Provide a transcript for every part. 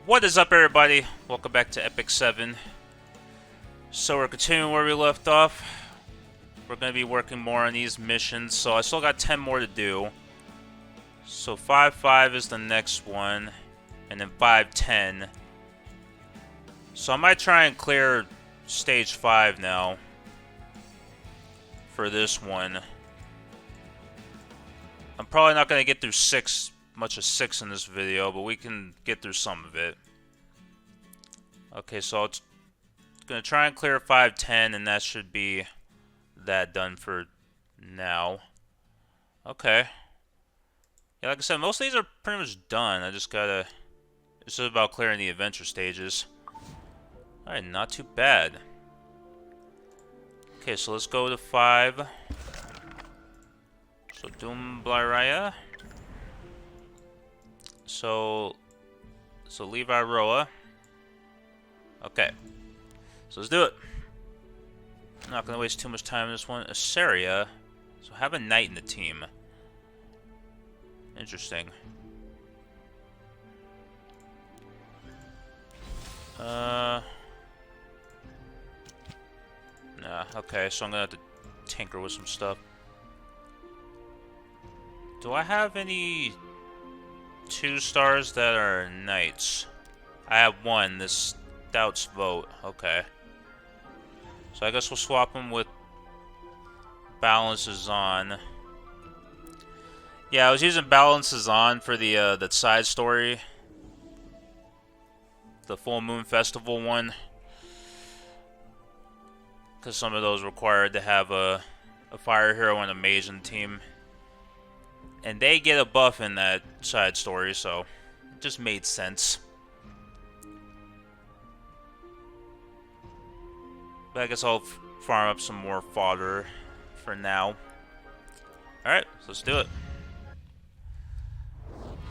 What is up, everybody? Welcome back to Epic 7. So we're continuing where we left off. We're going to be working more on these missions, so I still got 10 more to do. So 5-5 is the next one, and then 5-10. So I might try and clear stage 5 now for this one. I'm probably not going to get through much of 6 in this video, but we can get through some of it. Okay, so it's gonna try and clear 5-10, and that should be that done for now. Okay. Yeah, like I said, most of these are pretty much done. I just gotta... It's just about clearing the adventure stages. Alright, not too bad. Okay, so let's go to 5. So, Doom Blyraya. So Levi Roa. Okay. So let's do it. I'm not gonna waste too much time on this one. ISERIA. So have a knight in the team. Interesting. Nah, okay, so I'm gonna have to tinker with some stuff. Do I have any 2 stars that are knights? I have 1, this Stout's Vote. Okay. So I guess we'll swap them with Balances On. Yeah, I was using Balances On for the side story. The Full Moon Festival one. Because some of those required to have a fire hero and a mage in the team. And they get a buff in that side story, so it just made sense. But I guess I'll farm up some more fodder for now. Alright, so let's do it.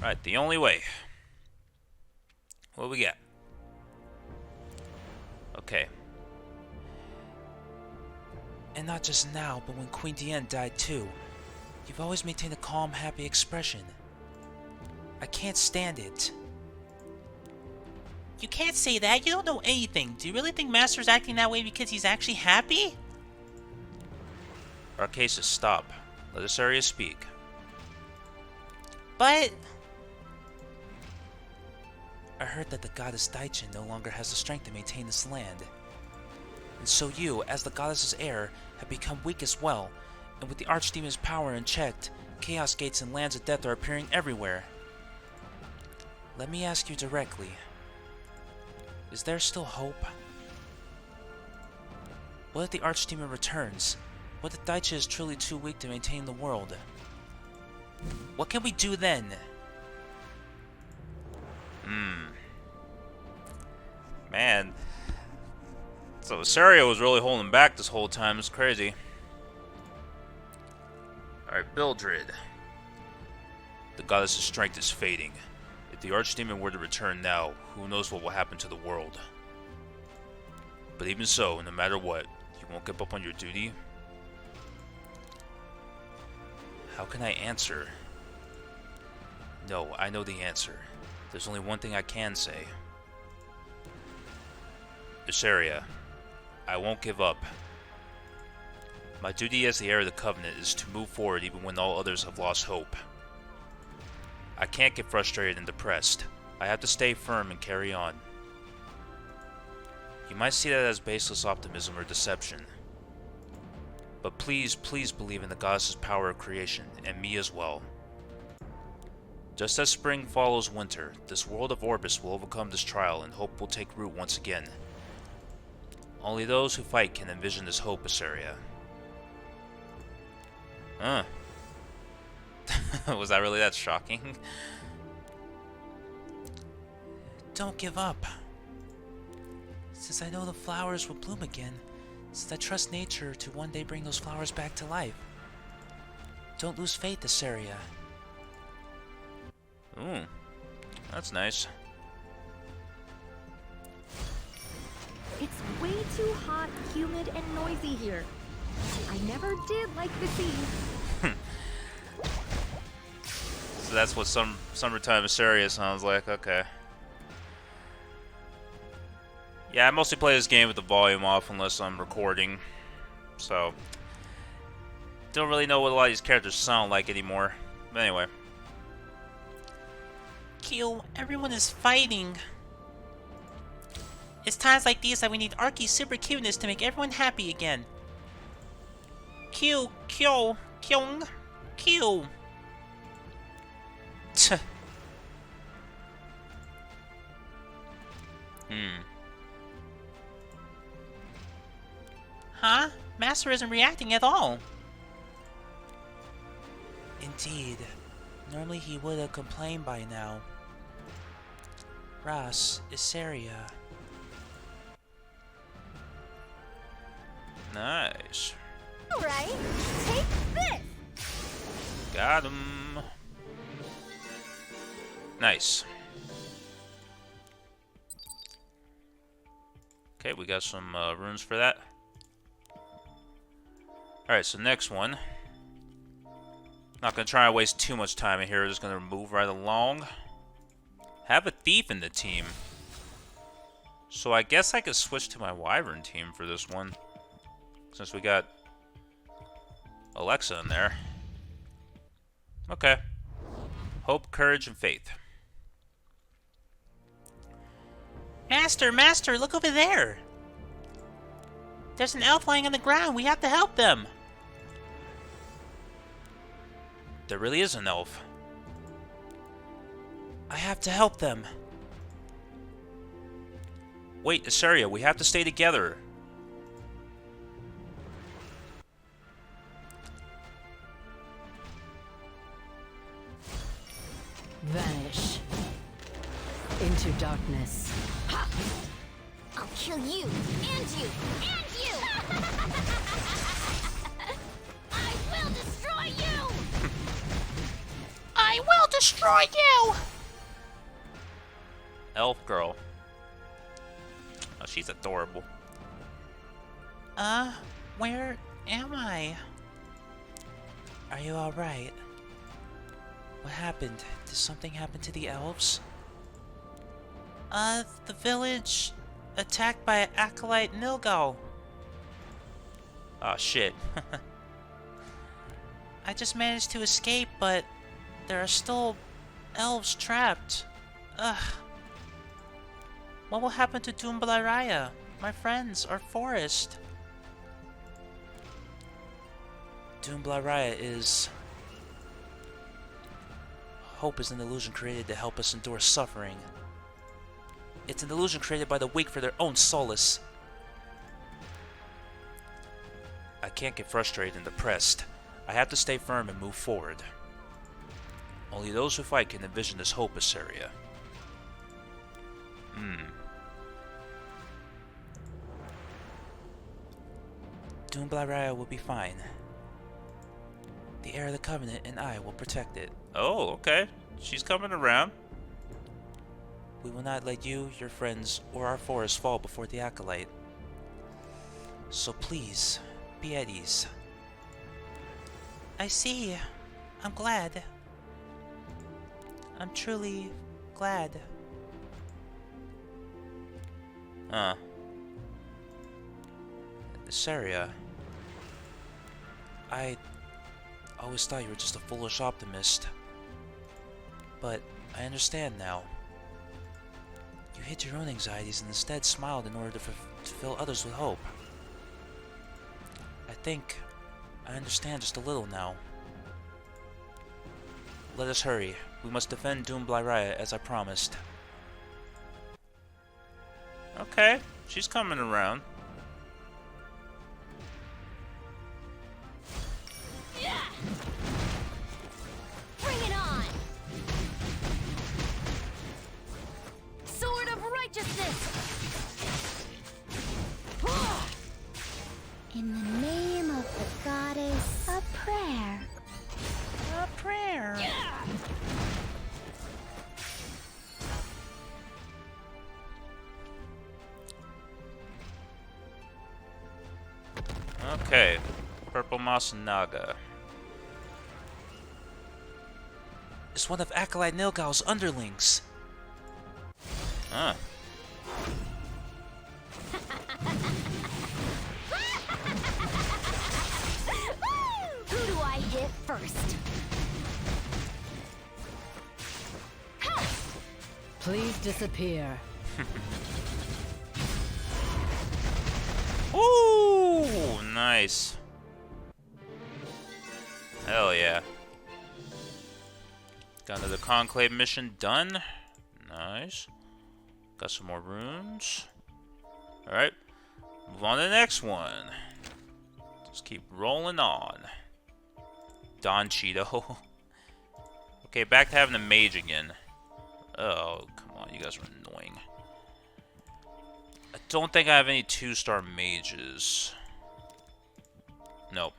Alright, the only way. What do we got? Okay. And not just now, but when Queen Diane died too. You've always maintained a calm, happy expression. I can't stand it. You can't say that. You don't know anything. Do you really think Master's acting that way because he's actually happy? Arcasis, stop. Let ISERIA speak. But... I heard that the goddess Daichin no longer has the strength to maintain this land. And so you, as the goddess's heir, have become weak as well. And with the Archdemon's power unchecked, chaos gates and lands of death are appearing everywhere. Let me ask you directly. Is there still hope? What if the Archdemon returns? What if Daichin is truly too weak to maintain the world? What can we do then? Man. So ISERIA was really holding back this whole time. It's crazy. Alright, Bildred. The goddess's strength is fading. If the Archdemon were to return now, who knows what will happen to the world. But even so, no matter what, you won't give up on your duty? How can I answer? No, I know the answer. There's only one thing I can say. ISERIA, I won't give up. My duty as the heir of the Covenant is to move forward even when all others have lost hope. I can't get frustrated and depressed. I have to stay firm and carry on. You might see that as baseless optimism or deception. But please, please believe in the goddess's power of creation, and me as well. Just as spring follows winter, this world of Orbis will overcome this trial and hope will take root once again. Only those who fight can envision this hope, ISERIA. Was that really that shocking? Don't give up. Since I know the flowers will bloom again, since I trust nature to one day bring those flowers back to life. Don't lose faith, ISERIA. That's nice. It's way too hot, humid, and noisy here. I never did like the sea. So that's what summertime ISERIA sounds like. Okay. Yeah, I mostly play this game with the volume off unless I'm recording. So, don't really know what a lot of these characters sound like anymore. But anyway. Q, everyone is fighting. It's times like these that we need Arky's super cuteness to make everyone happy again. Q, Q, Kyung, Q. Tch. Huh? Master isn't reacting at all. Indeed. Normally he would have complained by now. Ross, ISERIA. Nice. Alright, take this! Got him. Nice. Okay, we got some runes for that. Alright, so next one. Not gonna try and waste too much time in here, just gonna move right along. Have a thief in the team. So I guess I could switch to my wyvern team for this one. Since we got Alexa in there. Okay. Hope, courage, and faith. Master, Master, look over there. There's an elf lying on the ground. We have to help them. There really is an elf. I have to help them. Wait, ISERIA, we have to stay together. Vanish into darkness. I'll kill you, and you, and you! I will destroy you! I will destroy you. Elf girl. Oh, she's adorable. Where am I? Are you alright? What happened? Did something happen to the elves? The village attacked by Acolyte Nilgal. Oh, shit. I just managed to escape, but there are still elves trapped. Ugh. What will happen to Dumblaraya, my friends, our forest? Dumblaraya is... Hope is an illusion created to help us endure suffering. It's an illusion created by the weak for their own solace. I can't get frustrated and depressed. I have to stay firm and move forward. Only those who fight can envision this hope, ISERIA. Dumblaraya will be fine. The heir of the Covenant and I will protect it. Oh, okay. She's coming around. We will not let you, your friends, or our forest fall before the Acolyte. So please, be at ease. I see. I'm glad. I'm truly glad. ISERIA, I always thought you were just a foolish optimist. But I understand now. You hid your own anxieties and instead smiled in order to fill others with hope. I think I understand just a little now. Let us hurry. We must defend Dumblaraya as I promised. Okay, she's coming around. Bring it on! Sword of righteousness! In the name of the goddess, a prayer. A prayer. Okay, Purple Masanaga. It's one of Acolyte Nilgal's underlings. Huh. Please disappear. Ooh, nice. Hell yeah. Got another Conclave mission done. Nice. Got some more runes. Alright. Move on to the next one. Just keep rolling on. Don Cheeto. Okay, back to having a mage again. Oh, come on. You guys are annoying. I don't think I have any 2-star mages. Nope.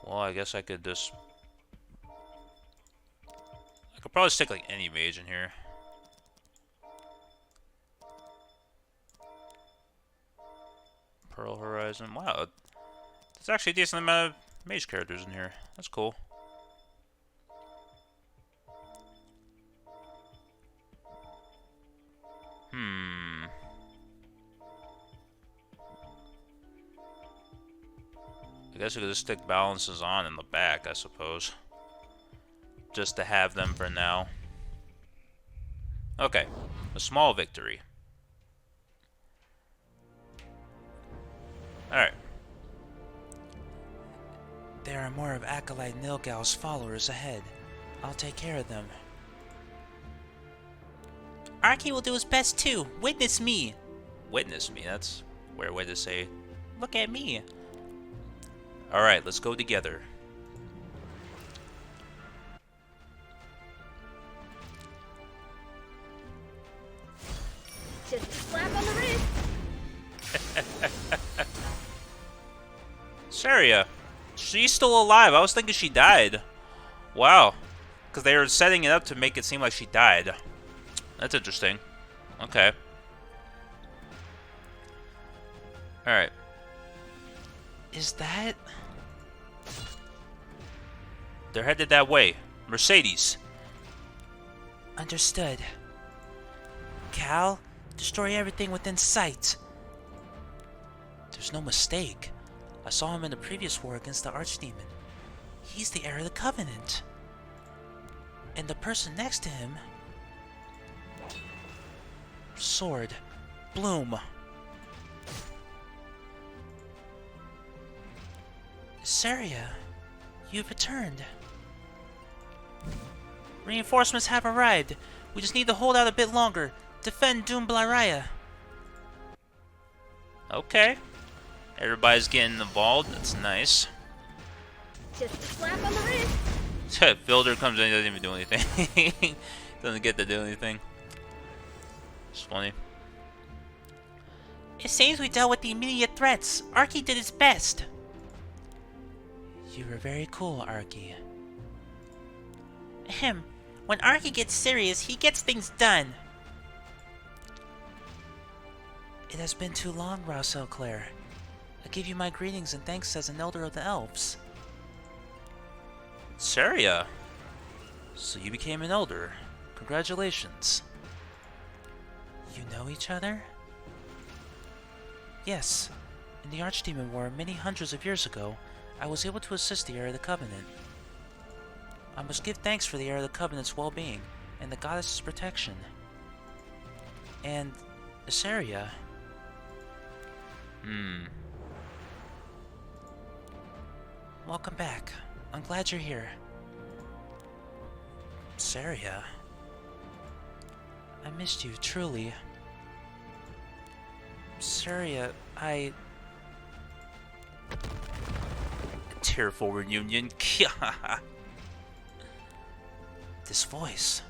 Well, I guess I could just... I could probably stick like any mage in here. Pearl Horizon. Wow. There's actually a decent amount of mage characters in here. That's cool. I guess we could just stick balances on in the back, I suppose. Just to have them for now. Okay. A small victory. Alright. There are more of Acolyte Nilgal's followers ahead. I'll take care of them. Arky will do his best too. Witness me. Witness me, that's a weird way to say. Look at me. Alright, let's go together. Just a slap on the wrist. Saria. She's still alive. I was thinking she died. Wow. Because they were setting it up to make it seem like she died. That's interesting. Okay. Alright. Is that... They're headed that way. Mercedes. Understood. Cal, destroy everything within sight. There's no mistake. I saw him in the previous war against the Archdemon. He's the heir of the Covenant. And the person next to him... Sword. Bloom. Saria, you've returned. Reinforcements have arrived. We just need to hold out a bit longer. Defend Doom Blaraya. Okay. Everybody's getting involved. That's nice. Just a slap on the wrist. Builder comes in, he doesn't even do anything. Doesn't get to do anything. It's funny. It seems we dealt with the immediate threats. Arky did his best. You were very cool, Arky. Ahem. When Arky gets serious, he gets things done. It has been too long, Rousel Claire. I give you my greetings and thanks as an elder of the elves. Saria. So you became an elder. Congratulations. You know each other? Yes. In the Archdemon War many hundreds of years ago, I was able to assist the heir of the Covenant. I must give thanks for the heir of the Covenant's well-being and the goddess's protection. And Isaria. Welcome back. I'm glad you're here. Saria. I missed you, truly. Saria, I... A tearful reunion. This voice.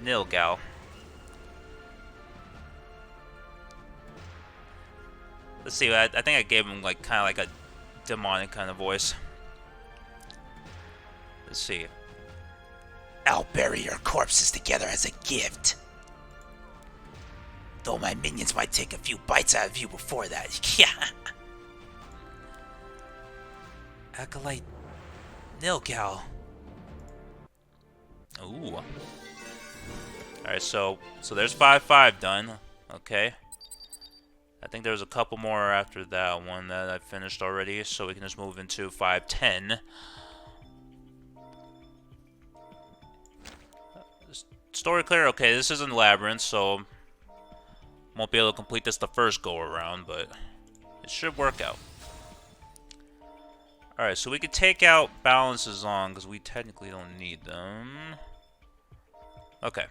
Nilgal. Let's see, I think I gave him like kind of like a demonic kind of voice. Let's see. I'll bury your corpses together as a gift. Though my minions might take a few bites out of you before that. Yeah. Acolyte Nilgal. Ooh. Alright, so there's 5-5 done. Okay. I think there's a couple more after that one that I finished already, so we can just move into 5-10. Story clear? Okay, this isn't Labyrinth, so won't be able to complete this the first go around, but it should work out. Alright, so we can take out balances on, because we technically don't need them. Okay.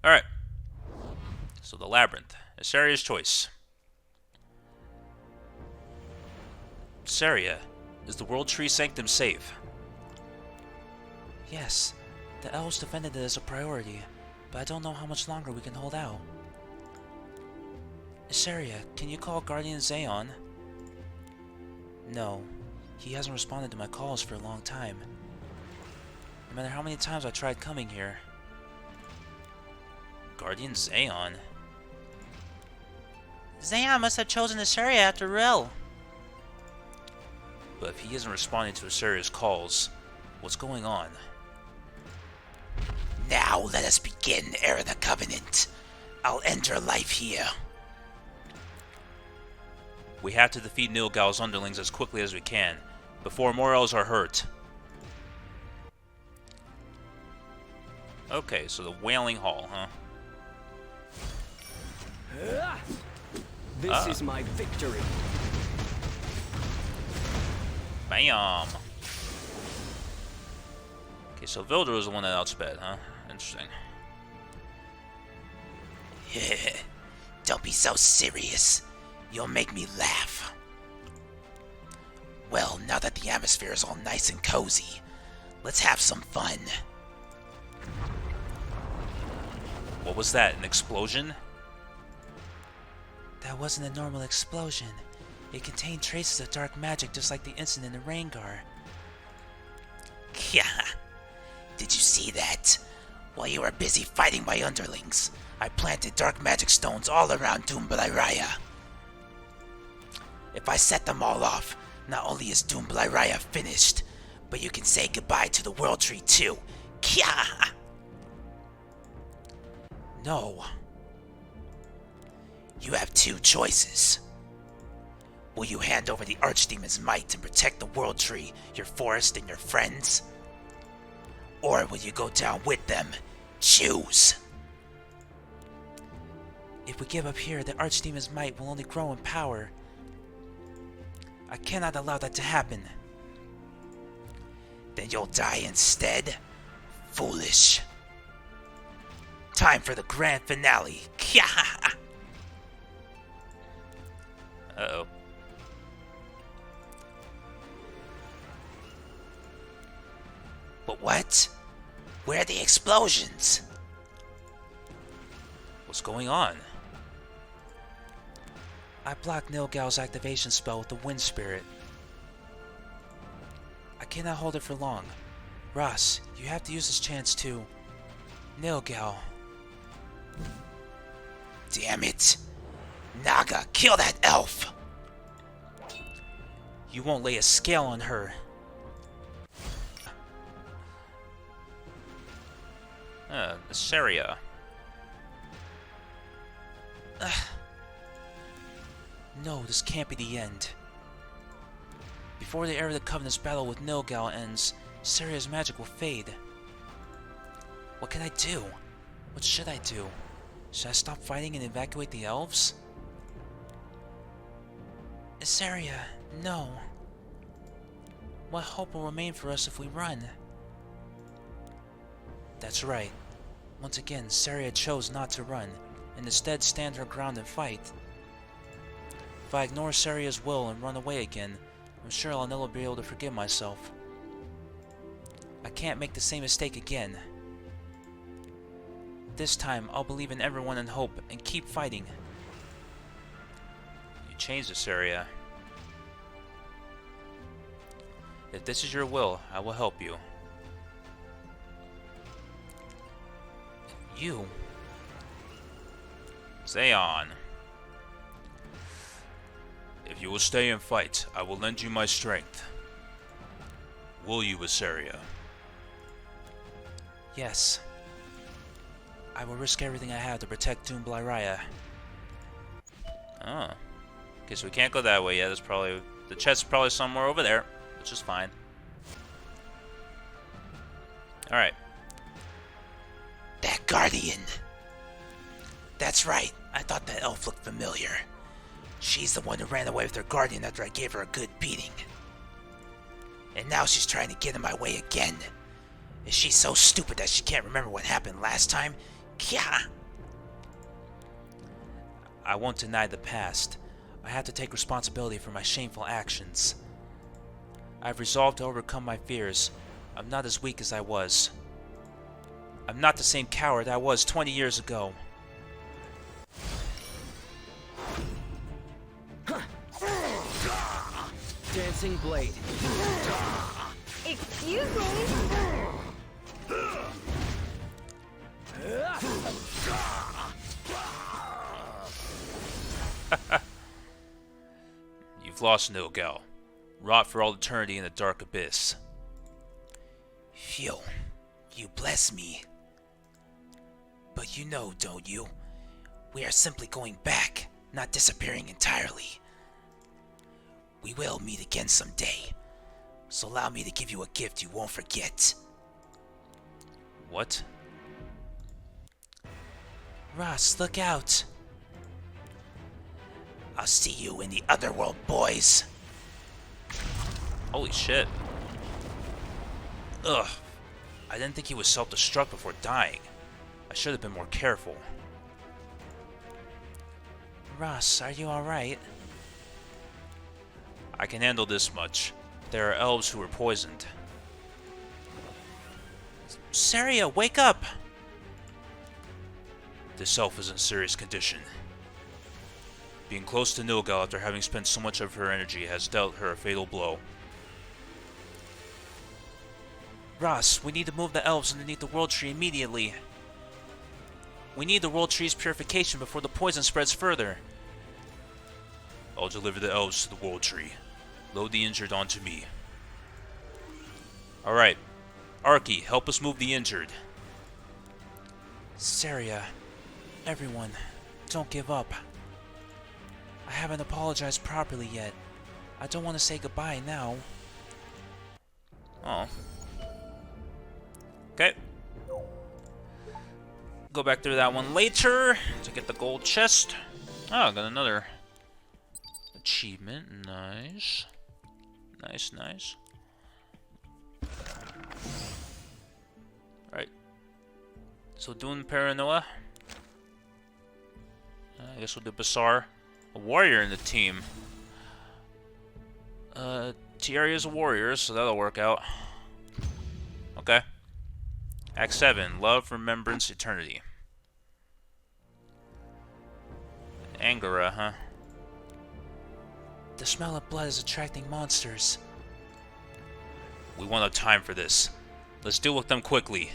Alright. So the Labyrinth. ISERIA'S choice. ISERIA, is the World Tree Sanctum safe? Yes, the elves defended it as a priority, but I don't know how much longer we can hold out. ISERIA, can you call Guardian Zayon? No, he hasn't responded to my calls for a long time. No matter how many times I tried coming here. Guardian Zayon? Zayon must have chosen ISERIA after Rill. But if he isn't responding to ISERIA'S calls, what's going on? Now let us begin, Heir of the Covenant. I'll end your life here. We have to defeat Nilgal's underlings as quickly as we can, before more elves are hurt. Okay, so the Wailing Hall, huh? This is my victory. Bam! Okay, so Vildur was the one that outsped, huh? Interesting. Don't be so serious. You'll make me laugh. Well, now that the atmosphere is all nice and cozy, let's have some fun. What was that, an explosion? That wasn't a normal explosion. It contained traces of dark magic just like the incident in Rangar. Yeah. Did you see that? While you were busy fighting my underlings, I planted dark magic stones all around Doombliraya. If I set them all off, not only is Doombliraya finished, but you can say goodbye to the World Tree too. Kya! No. You have two choices. Will you hand over the Archdemon's might and protect the World Tree, your forest, and your friends? Or will you go down with them? Choose. If we give up here, the Archdemon's might will only grow in power. I cannot allow that to happen. Then you'll die instead? Foolish. Time for the grand finale. Kya! Uh-oh. But what? Where are the explosions? What's going on? I blocked Nilgal's activation spell with the Wind Spirit. I cannot hold it for long. Ross, you have to use this chance to... Nilgal. Damn it. Naga, kill that elf! You won't lay a scale on her. ISERIA. No, this can't be the end. Before the Heir of the Covenant's battle with Nilgal ends, ISERIA'S magic will fade. What can I do? What should I do? Should I stop fighting and evacuate the elves? ISERIA, no. What hope will remain for us if we run? That's right. Once again, ISERIA chose not to run, and instead stand her ground and fight. If I ignore ISERIA'S will and run away again, I'm sure I'll never be able to forgive myself. I can't make the same mistake again. This time, I'll believe in everyone and hope, and keep fighting. You changed ISERIA. If this is your will, I will help you. You? Zayon. If you will stay and fight, I will lend you my strength. Will you, ISERIA? Yes. I will risk everything I have to protect Doombliraya. Oh. Okay, so we can't go that way yet. There's probably... The chest's probably somewhere over there, which is fine. Alright. That guardian. That's right. I thought that elf looked familiar. She's the one who ran away with her guardian after I gave her a good beating. And now she's trying to get in my way again. Is she so stupid that she can't remember what happened last time? Kya! I won't deny the past. I have to take responsibility for my shameful actions. I've resolved to overcome my fears. I'm not as weak as I was. I'm not the same coward I was 20 years ago. Dancing blade. Excuse me? You've lost Nilgal. Rot for all eternity in the dark abyss. Phew. You bless me. But you know, don't you? We are simply going back, not disappearing entirely. We will meet again someday. So allow me to give you a gift you won't forget. What? Ross, look out! I'll see you in the other world, boys. Holy shit. Ugh. I didn't think he was self-destruct before dying. I should have been more careful. Ross, are you alright? I can handle this much. There are elves who were poisoned. Saria, wake up! This elf is in serious condition. Being close to Nilgal after having spent so much of her energy has dealt her a fatal blow. Ross, we need to move the elves underneath the World Tree immediately. We need the World Tree's purification before the poison spreads further. I'll deliver the elves to the World Tree. Load the injured onto me. Alright. Arky, help us move the injured. Saria, everyone, don't give up. I haven't apologized properly yet. I don't want to say goodbye now. Oh. Okay. Go back through that one later to get the gold chest. Oh, got another achievement. Nice. Nice, nice. Alright. So doing Paranoia. I guess we'll do Basar. A warrior in the team. Tiaria's a warrior, so that'll work out. Okay. Act 7. Love, Remembrance, Eternity. Angara, huh? The smell of blood is attracting monsters. We won't have time for this. Let's deal with them quickly.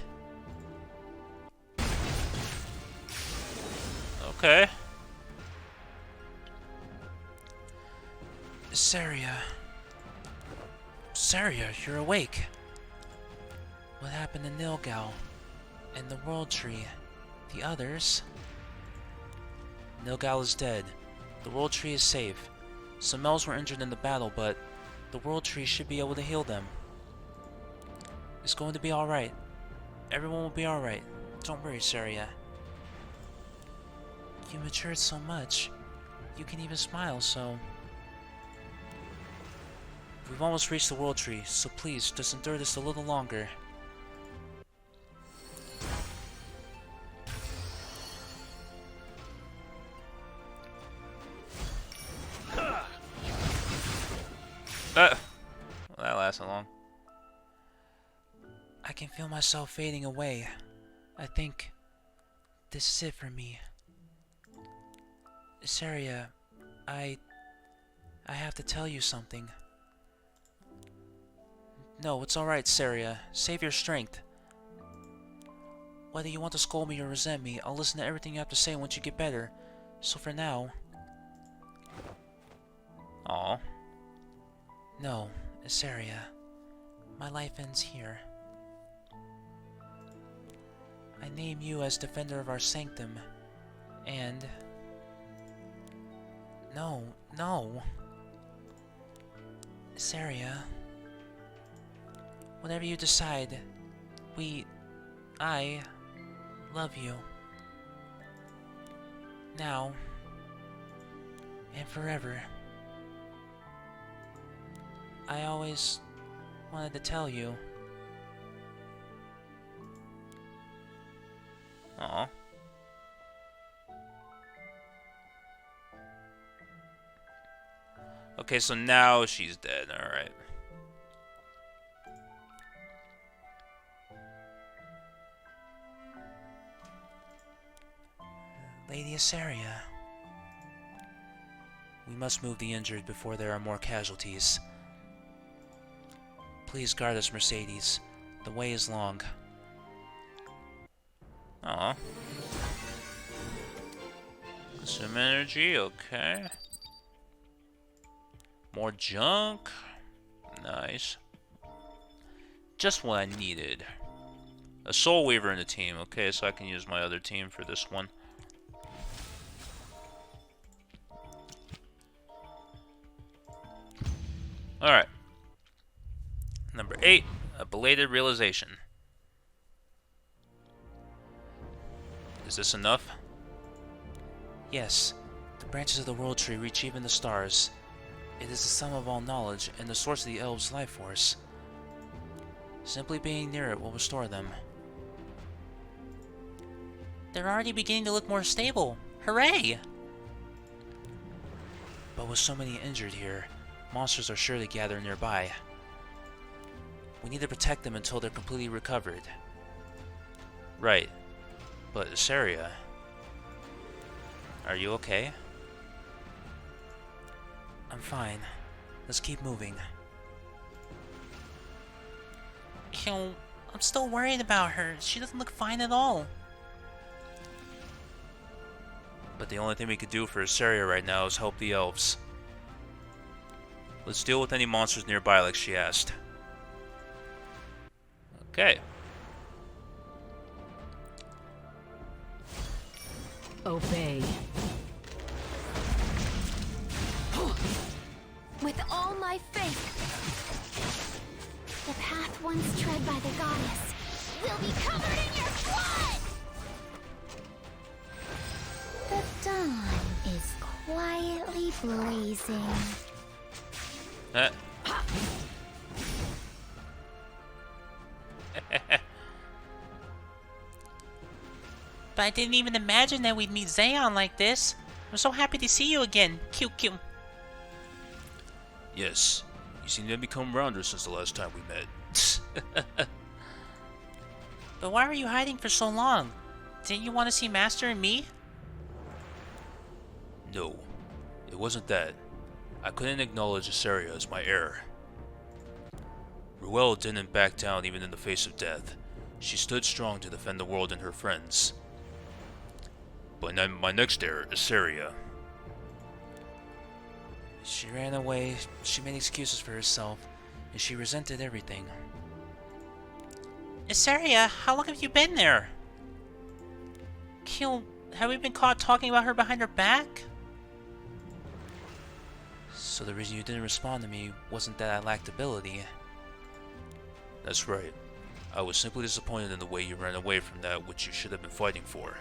Okay. Saria. Saria, you're awake. What happened to Nilgal? And the World Tree? The others? Nilgal is dead. The World Tree is safe. Some elves were injured in the battle, but the World Tree should be able to heal them. It's going to be alright. Everyone will be alright. Don't worry, Saria. You matured so much. You can even smile, so... We've almost reached the World Tree, so please, just endure this a little longer. Well, that lasted long. I can feel myself fading away. I think this is it for me. Saria, I have to tell you something. No, it's alright, Saria. Save your strength. Whether you want to scold me or resent me, I'll listen to everything you have to say once you get better. So for now... Aw. No, Saria. My life ends here. I name you as defender of our sanctum. And... No, no. Saria. Whatever you decide, I love you. Now and forever. I always wanted to tell you. Aw. Okay, so now she's dead. Alright. Lady Isaria. We must move the injured before there are more casualties. Please guard us, Mercedes. The way is long. Aw. Consume energy, okay. More junk. Nice. Just what I needed. A Soul Weaver in the team. Okay, so I can use my other team for this one. Alright. Number 8, a Belated Realization. Is this enough? Yes, the branches of the world tree reach even the stars. It is the sum of all knowledge and the source of the elves' life force. Simply being near it will restore them. They're already beginning to look more stable. Hooray! But with so many injured here, monsters are sure to gather nearby. We need to protect them until they're completely recovered. Right. But Isaria, are you okay? I'm fine. Let's keep moving. I'm still worried about her. She doesn't look fine at all. But the only thing we could do for Isaria right now is help the elves. Let's deal with any monsters nearby like she asked. Okay. Obey. With all my faith, the path once tread by the goddess will be covered in your blood! The dawn is quietly blazing. But I didn't even imagine that we'd meet Zayon like this. I'm so happy to see you again. Cute. Yes. You seem to have become rounder since the last time we met. But why were you hiding for so long? Didn't you want to see Master and me? No. It wasn't that. I couldn't acknowledge Isaria as my heir. Ruel didn't back down even in the face of death. She stood strong to defend the world and her friends. But my next heir, Isaria. She ran away, she made excuses for herself, and she resented everything. Isaria, how long have you been there? Have we been caught talking about her behind her back? So the reason you didn't respond to me wasn't that I lacked ability. That's right. I was simply disappointed in the way you ran away from that which you should have been fighting for.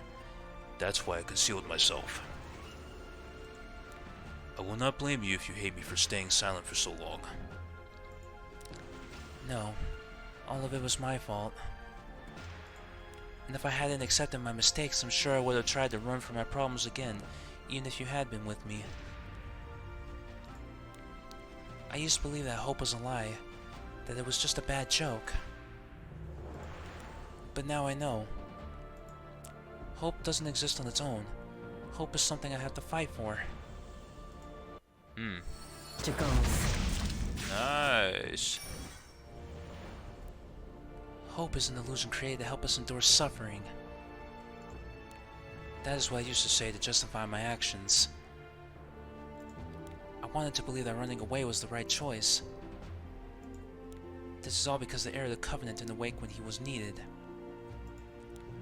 That's why I concealed myself. I will not blame you if you hate me for staying silent for so long. No, all of it was my fault. And if I hadn't accepted my mistakes, I'm sure I would have tried to run from my problems again, even if you had been with me. I used to believe that hope was a lie, that it was just a bad joke. But now I know. Hope doesn't exist on its own. Hope is something I have to fight for. To goals. Nice. Hope is an illusion created to help us endure suffering. That is what I used to say to justify my actions. I wanted to believe that running away was the right choice. This is all because the heir of the Covenant didn't awake when he was needed.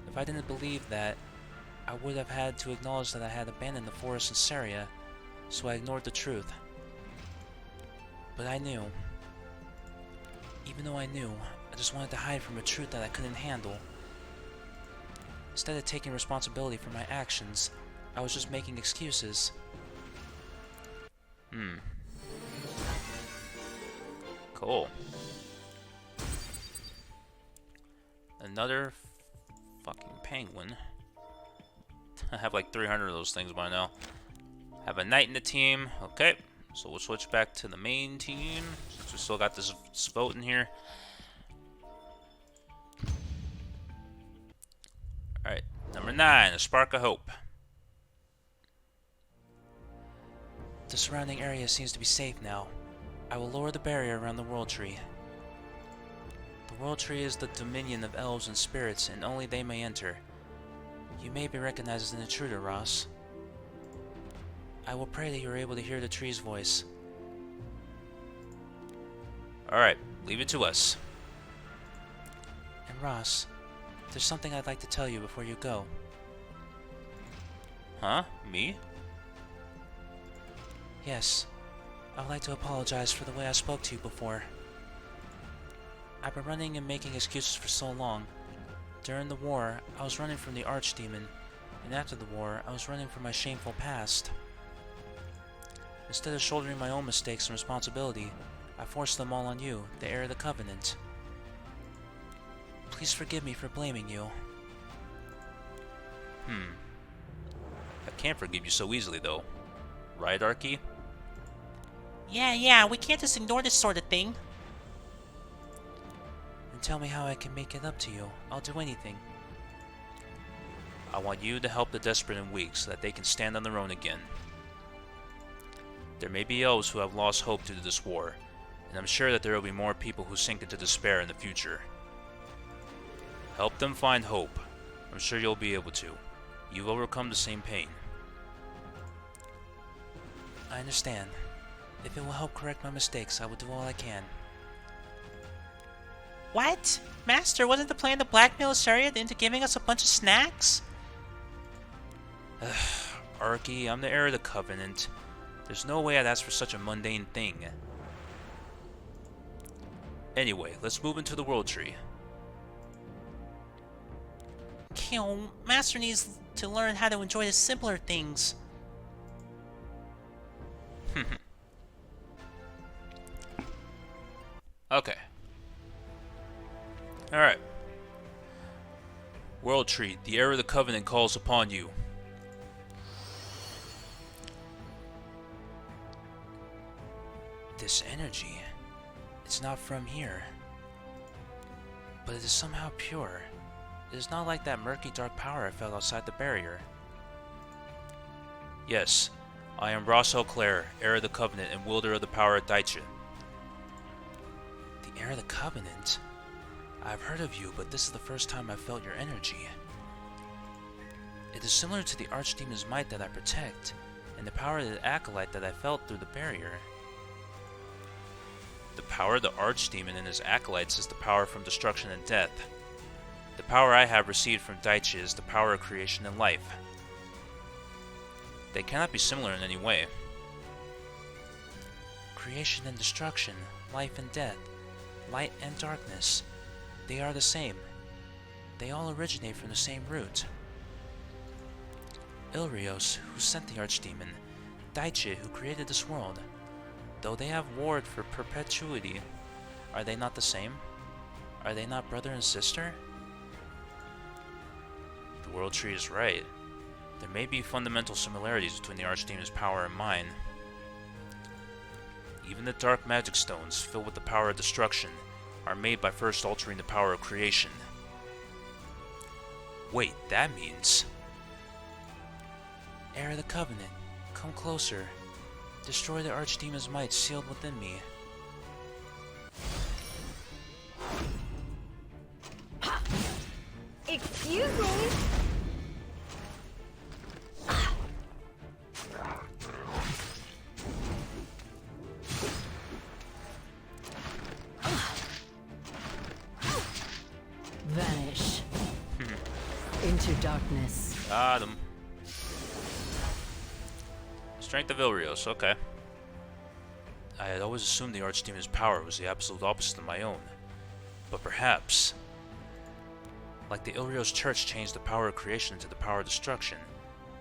If I didn't believe that, I would have had to acknowledge that I had abandoned the forest in Saria, so I ignored the truth. But I knew. Even though I knew, I just wanted to hide from a truth that I couldn't handle. Instead of taking responsibility for my actions, I was just making excuses. Cool. Another fucking penguin. I have like 300 of those things by now. Have a knight in the team. Okay. So we'll switch back to the main team since we still got this vote in here. Alright. Number 9, a spark of hope. The surrounding area seems to be safe now. I will lower the barrier around the World Tree. The World Tree is the dominion of elves and spirits, and only they may enter. You may be recognized as an intruder, Ross. I will pray that you are able to hear the tree's voice. Alright, leave it to us. And Ross, there's something I'd like to tell you before you go. Huh? Me? Yes, I would like to apologize for the way I spoke to you before. I've been running and making excuses for so long. During the war, I was running from the Archdemon, and after the war, I was running from my shameful past. Instead of shouldering my own mistakes and responsibility, I forced them all on you, the heir of the Covenant. Please forgive me for blaming you. I can't forgive you so easily, though. Right, Arky? Yeah, we can't just ignore this sort of thing. And tell me how I can make it up to you. I'll do anything. I want you to help the desperate and weak so that they can stand on their own again. There may be elves who have lost hope due to this war, and I'm sure that there will be more people who sink into despair in the future. Help them find hope. I'm sure you'll be able to. You've overcome the same pain. I understand. If it will help correct my mistakes, I will do all I can. What? Master, wasn't the plan to blackmail ISERIA into giving us a bunch of snacks? Arky, I'm the heir of the Covenant. There's no way I'd ask for such a mundane thing. Anyway, let's move into the World Tree. Kill, Master needs to learn how to enjoy the simpler things. Okay. Alright. World Tree, the heir of the Covenant calls upon you. This energy, it's not from here. But it is somehow pure. It is not like that murky dark power I felt outside the barrier. Yes, I am Ross Clare, heir of the Covenant and wielder of the power of Daichi. The heir of the Covenant? I've heard of you, but this is the first time I've felt your energy. It is similar to the Archdemon's might that I protect, and the power of the Acolyte that I felt through the barrier. The power of the Archdemon and his acolytes is the power from destruction and death. The power I have received from Daichi is the power of creation and life. They cannot be similar in any way. Creation and destruction, life and death, light and darkness, they are the same. They all originate from the same root. Ilrios, who sent the Archdemon, Daichi, who created this world. Though they have warred for perpetuity, are they not the same? Are they not brother and sister? The World Tree is right. There may be fundamental similarities between the Archdemon's power and mine. Even the dark magic stones, filled with the power of destruction, are made by first altering the power of creation. Wait, that means... Heir of the Covenant, come closer. Destroy the Archdemon's might sealed within me. Excuse me? Vanish. Into darkness. Got him. Strength of Ilrios, okay. I had always assumed the Archdemon's power was the absolute opposite of my own. But perhaps, like the Ilrio's church changed the power of creation into the power of destruction,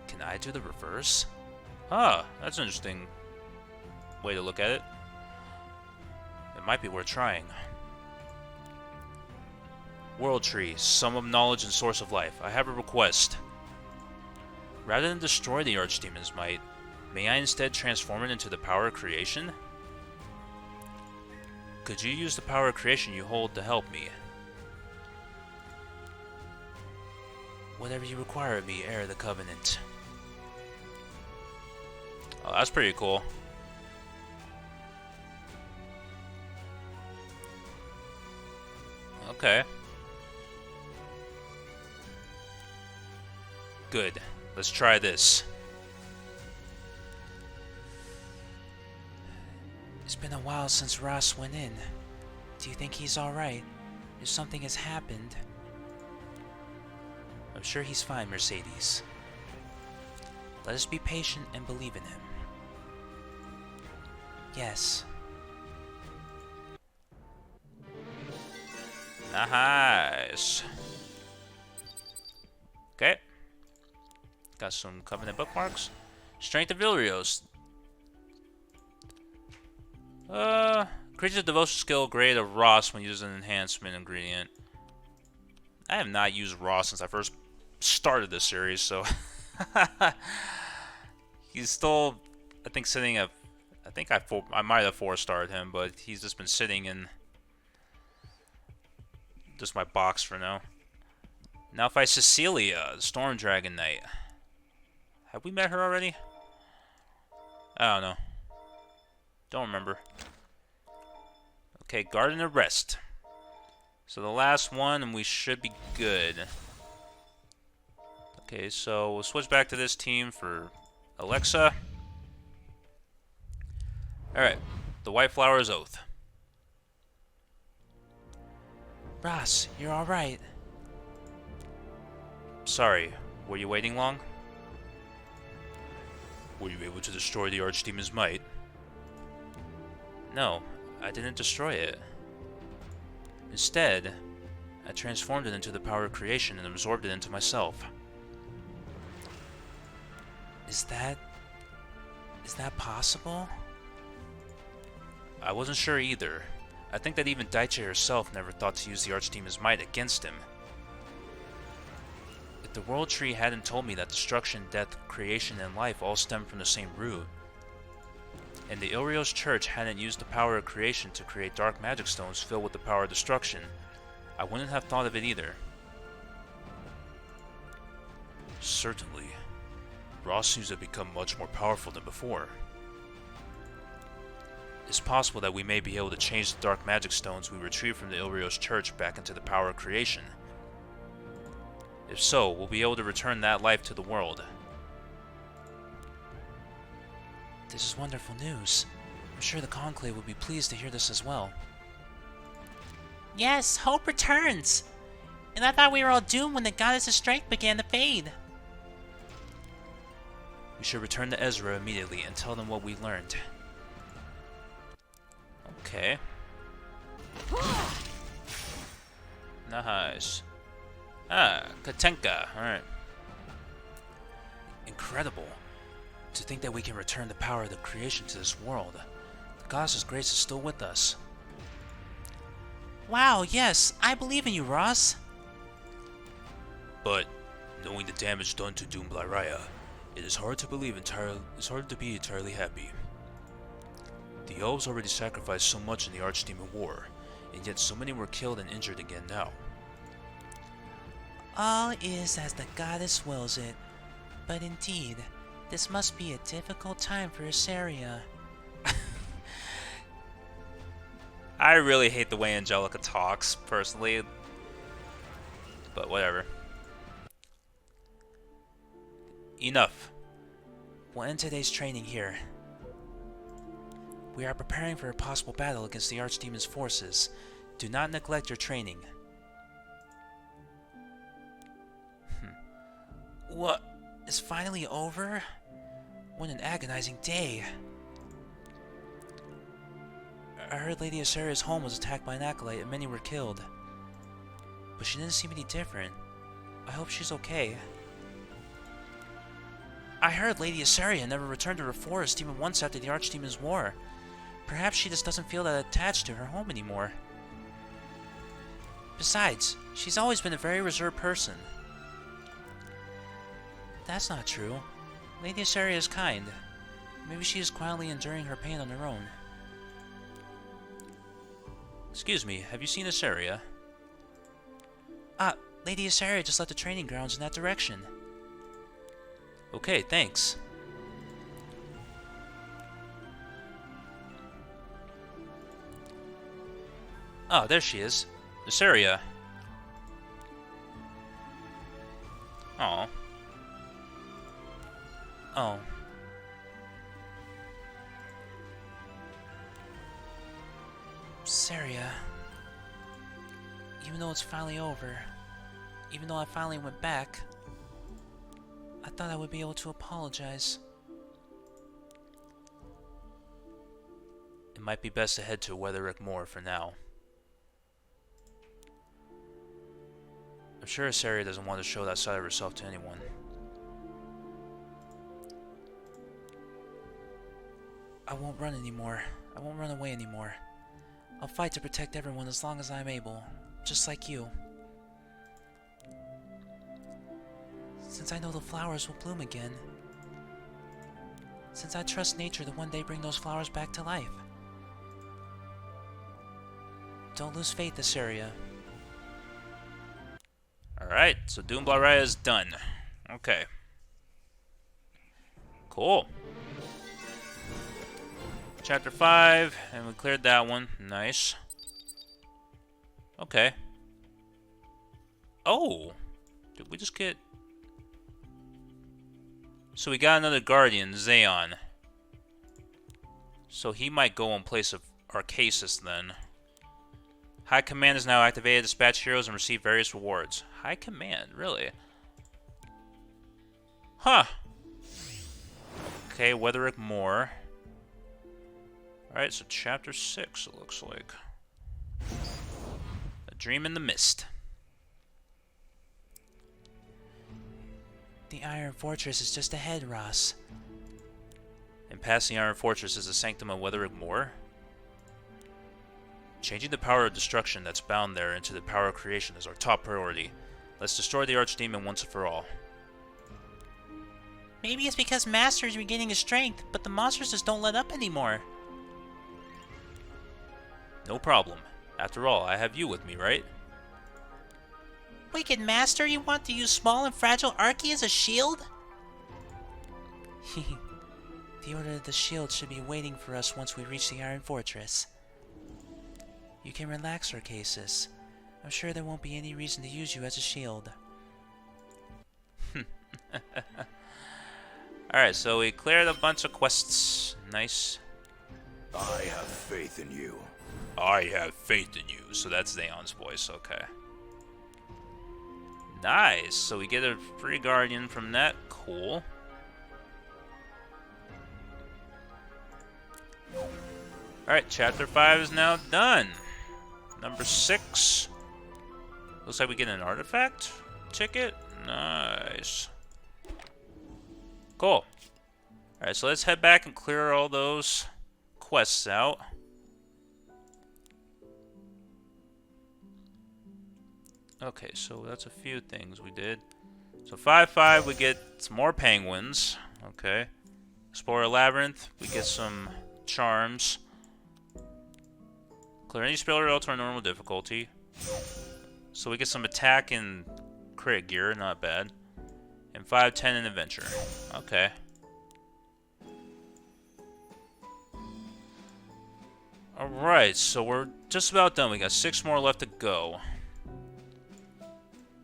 can I do the reverse? Ah, that's an interesting way to look at it. It might be worth trying. World Tree, sum of knowledge and source of life. I have a request. Rather than destroy the Archdemon's might, may I instead transform it into the power of creation? Could you use the power of creation you hold to help me? Whatever you require of me, heir of the Covenant. Oh, that's pretty cool. Okay. Good. Let's try this. It's been a while since Ross went in. Do you think he's alright? If something has happened... I'm sure he's fine, Mercedes. Let us be patient and believe in him. Yes. Nice. Okay. Got some Covenant bookmarks. Strength of Ilrio's. Increases devotion skill grade of Ross when using an enhancement ingredient. I have not used Ross since I first started this series, so he's still, I think, sitting at. I might have 4-starred him, but he's just been sitting in just my box for now. Now fight Cecilia, the Storm Dragon Knight. Have we met her already? I don't know. Don't remember. Okay, Garden of Rest. So the last one, and we should be good. Okay, so we'll switch back to this team for Alexa. Alright, the White Flower's Oath. Ross, you're alright. Sorry, were you waiting long? Were you able to destroy the Archdemon's might? No, I didn't destroy it. Instead, I transformed it into the power of creation and absorbed it into myself. Is that possible? I wasn't sure either. I think that even Daichi herself never thought to use the Archdemon's might against him. If the World Tree hadn't told me that destruction, death, creation, and life all stem from the same root, and the Ilrio's church hadn't used the power of creation to create dark magic stones filled with the power of destruction, I wouldn't have thought of it either. Certainly, Ross seems to have become much more powerful than before. It's possible that we may be able to change the dark magic stones we retrieved from the Ilrio's church back into the power of creation. If so, we'll be able to return that life to the world. This is wonderful news. I'm sure the Conclave would be pleased to hear this as well. Yes, hope returns! And I thought we were all doomed when the goddess's strength began to fade. We should return to Ezra immediately and tell them what we learned. Okay. Nice. Ah, Katenka. Alright. Incredible. To think that we can return the power of the creation to this world. The goddess's grace is still with us. Wow, yes, I believe in you, Ross. But, knowing the damage done to Doom Blyraya, it is hard to be entirely happy. The elves already sacrificed so much in the Archdemon War, and yet so many were killed and injured again now. All is as the goddess wills it. But indeed, this must be a difficult time for ISERIA. I really hate the way Angelica talks, personally. But whatever. Enough. We'll end today's training here. We are preparing for a possible battle against the Archdemon's forces. Do not neglect your training. What? It's finally over? What an agonizing day. I heard Lady ISERIA'S home was attacked by an acolyte and many were killed. but she didn't seem any different. I hope she's okay. I heard Lady ISERIA never returned to her forest even once after the Archdemon's war. Perhaps she just doesn't feel that attached to her home anymore. Besides, she's always been a very reserved person. That's not true. Lady ISERIA is kind. Maybe she is quietly enduring her pain on her own. Excuse me, have you seen ISERIA? Ah, Lady ISERIA just left the training grounds in that direction. Okay, thanks. Oh, there she is. ISERIA. Oh. Oh. ISERIA. Even though it's finally over, even though I finally went back, I thought I would be able to apologize. It might be best to head to Weatherick Moor for now. I'm sure ISERIA doesn't want to show that side of herself to anyone. I won't run anymore. I won't run away anymore. I'll fight to protect everyone as long as I'm able, just like you. Since I know the flowers will bloom again. Since I trust nature to one day bring those flowers back to life. Don't lose faith, ISERIA. Alright, so Doom Blaraya is done. Okay. Cool. Chapter 5, and we cleared that one. Nice. Okay. Oh! Did we just get... So we got another Guardian, Zaon. So he might go in place of Arcasis then. High Command is now activated. Dispatch heroes and receive various rewards. High Command, really? Huh. Okay, Weatherick Moor. Alright, so Chapter 6, it looks like. A Dream in the Mist. The Iron Fortress is just ahead, Ross. And past the Iron Fortress is the Sanctum of Weatherick Moor. Changing the power of destruction that's bound there into the power of creation is our top priority. Let's destroy the Archdemon once and for all. Maybe it's because Master is regaining his strength, but the monsters just don't let up anymore. No problem. After all, I have you with me, right? Wicked Master, you want to use small and fragile Archie as a shield? The Order of the Shield should be waiting for us once we reach the Iron Fortress. You can relax, Arcasis. I'm sure there won't be any reason to use you as a shield. Alright, so we cleared a bunch of quests. Nice. I have faith in you. I have faith in you. So that's Zaon's voice, okay. Nice. So we get a free Guardian from that. Cool. Alright, Chapter 5 is now done. Number 6. Looks like we get an artifact ticket. Nice. Cool. Alright, so let's head back and clear all those quests out. Okay, so that's a few things we did. So 5-5, we get some more penguins. Okay. Explore a labyrinth, we get some charms. Clear any spell or else to our normal difficulty. So we get some attack and crit gear, not bad. And 5-10 in adventure. Okay. Alright, so we're just about done. We got 6 more left to go.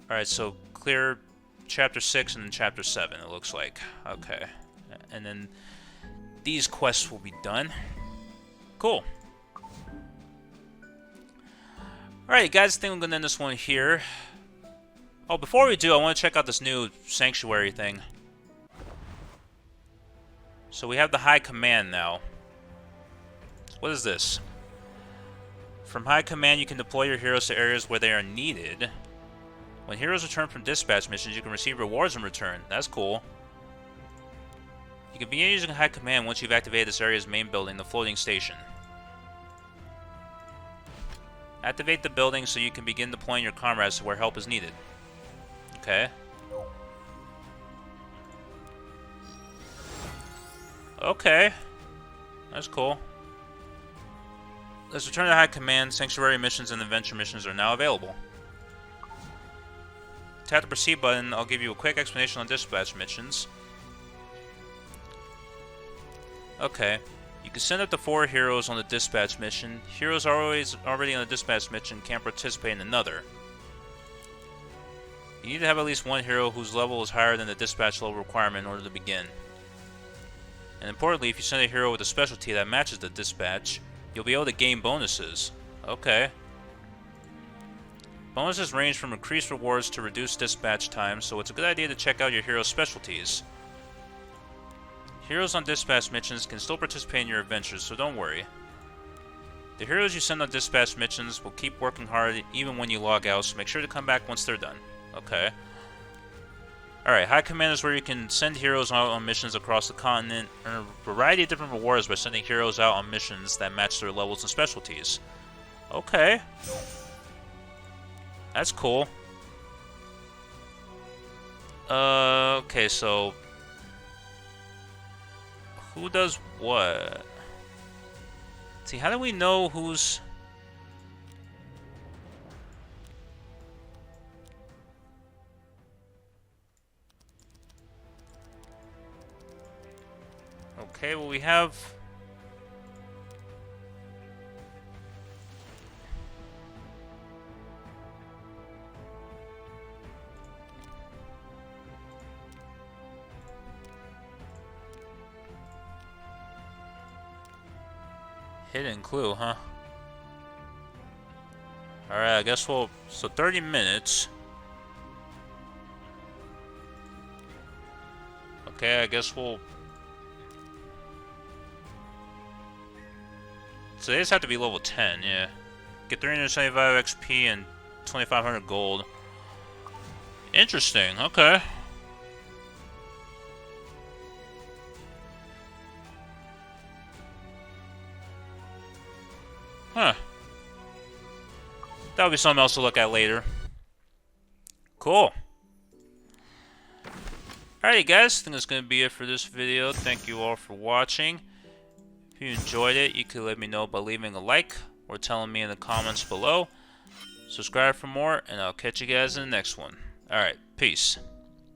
Alright, so clear Chapter 6 and then Chapter 7, it looks like. Okay. And then these quests will be done. Cool. Alright, guys, I think I'm going to end this one here. Oh, before we do, I want to check out this new Sanctuary thing. So we have the High Command now. What is this? From High Command, you can deploy your heroes to areas where they are needed. When heroes return from dispatch missions, you can receive rewards in return. That's cool. You can begin using High Command once you've activated this area's main building, the floating station. Activate the building so you can begin deploying your comrades to where help is needed. Okay. Okay. That's cool. Let's return to High Command. Sanctuary missions and adventure missions are now available. Tap the proceed button. I'll give you a quick explanation on dispatch missions. Okay. You can send up to 4 heroes on the dispatch mission. Heroes already on the dispatch mission can't participate in another. You need to have at least 1 hero whose level is higher than the dispatch level requirement in order to begin. And importantly, if you send a hero with a specialty that matches the dispatch, you'll be able to gain bonuses. Okay. Bonuses range from increased rewards to reduced dispatch time, so it's a good idea to check out your hero's specialties. Heroes on dispatch missions can still participate in your adventures, so don't worry. The heroes you send on dispatch missions will keep working hard even when you log out, so make sure to come back once they're done. Okay. Alright, High Command is where you can send heroes out on missions across the continent, earn a variety of different rewards by sending heroes out on missions that match their levels and specialties. Okay. That's cool. Okay, so... who does what? See, how do we know who's... Okay, well we have... hidden clue, huh? Alright, I guess we'll... so 30 minutes. Okay, I guess we'll... so they just have to be level 10, yeah. Get 375 XP and 2,500 gold. Interesting, okay. Huh. That'll be something else to look at later. Cool. Alrighty guys, I think that's going to be it for this video. Thank you all for watching. If you enjoyed it, you could let me know by leaving a like or telling me in the comments below. Subscribe for more, and I'll catch you guys in the next one. Alright, peace.